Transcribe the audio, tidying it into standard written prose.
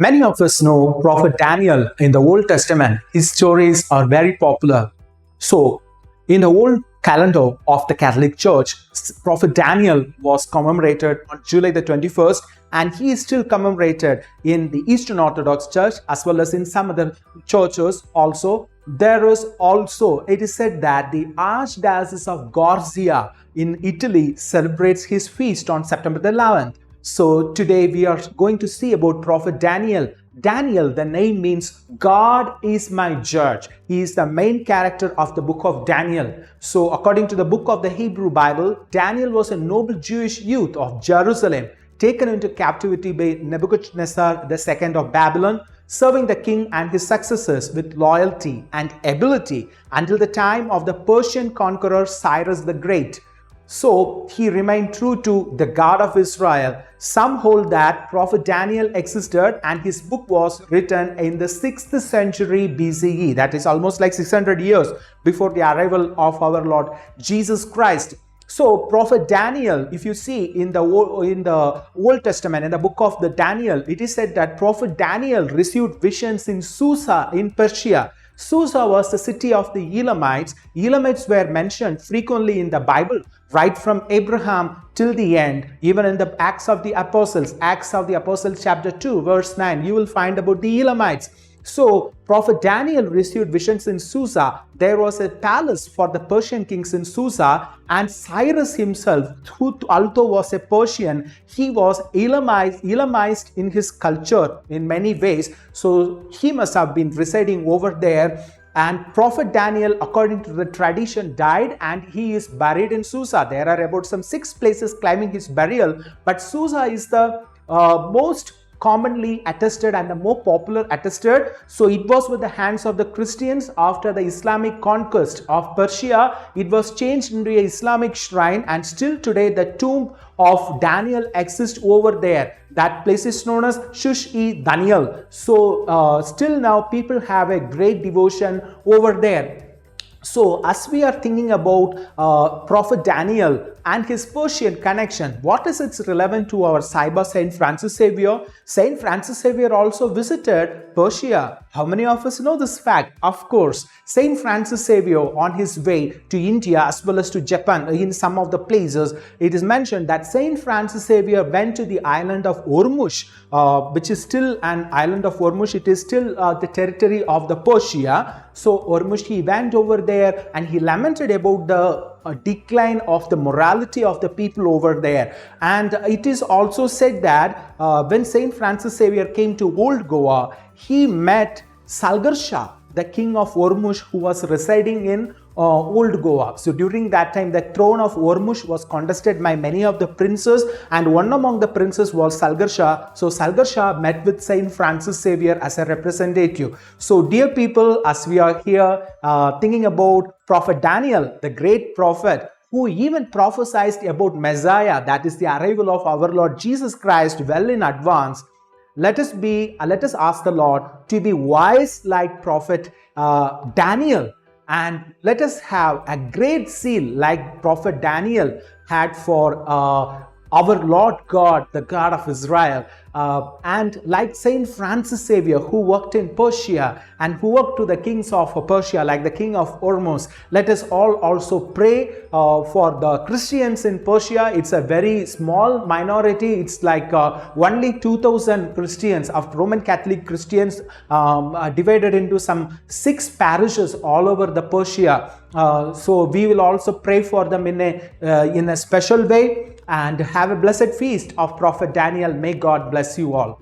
Many of us know Prophet Daniel in the Old Testament. His stories are very popular. So, in the old calendar of the Catholic Church, Prophet Daniel was commemorated on July the 21st, and he is still commemorated in the Eastern Orthodox Church as well as in some other churches also. It is said that the Archdiocese of Gorizia in Italy celebrates his feast on September the 11th. So today we are going to see about Prophet Daniel. Daniel, the name means God is my judge. He is the main character of the book of Daniel. So according to the book of the Hebrew Bible, Daniel was a noble Jewish youth of Jerusalem, taken into captivity by Nebuchadnezzar II of Babylon, serving the king and his successors with loyalty and ability until the time of the Persian conqueror Cyrus the Great. So he remained true to the God of Israel. Some hold that Prophet Daniel existed and his book was written in the 6th century BCE. That is almost like 600 years before the arrival of our Lord Jesus Christ. So Prophet Daniel, if you see in the Old Testament, in the book of the Daniel, it is said that Prophet Daniel received visions in Susa in Persia. Susa was the city of the Elamites. Elamites were mentioned frequently in the Bible, right from Abraham till the end. Even in the Acts of the Apostles chapter 2 verse 9, you will find about the Elamites. So Prophet Daniel received visions in Susa. There was a palace for the Persian kings in Susa, and Cyrus himself, who although was a Persian, he was Elamized in his culture in many ways. So he must have been residing over there. And Prophet Daniel, according to the tradition, died and he is buried in Susa. There are about some 6 places claiming his burial, but Susa is the most commonly attested and the more popular attested. So it was with the hands of the Christians after the Islamic conquest of Persia. It was changed into an Islamic shrine, and still today the tomb of Daniel exists over there. That place is known as Shush-e-Daniel. So still now people have a great devotion over there. So as we are thinking about Prophet Daniel and his Persian connection, what is its relevant to our Saiba Saint Francis Xavier? Saint Francis Xavier also visited Persia. How many of us know this fact? Of course, Saint Francis Xavier on his way to India as well as to Japan, in some of the places, it is mentioned that Saint Francis Xavier went to the island of Ormuz, which is still an island of Ormuz. It is still the territory of the Persia. So Ormuz, he went over there and he lamented about the decline of the morality of the people over there. And it is also said that when Saint Francis Xavier came to Old Goa, he met Salgar Shah, the king of Ormuz, who was residing in Old Goa. So during that time, the throne of Ormuz was contested by many of the princes, and one among the princes was Salgar Shah. So Salgar Shah met with Saint Francis Xavier as a representative. So dear people, as we are here thinking about Prophet Daniel, the great prophet, who even prophesied about Messiah, that is the arrival of our Lord Jesus Christ, well in advance, let us ask the Lord to be wise like Prophet Daniel, and let us have a great zeal like Prophet Daniel had for our Lord God, the God of Israel, and like Saint Francis Xavier, who worked in Persia and who worked to the kings of Persia, like the king of Ormuz. Let us all also pray for the Christians in Persia. It's a very small minority. It's like only 2,000 Christians of Roman Catholic Christians, divided into some 6 parishes all over the Persia. So we will also pray for them in a special way, and have a blessed feast of Prophet Daniel. May God bless you all.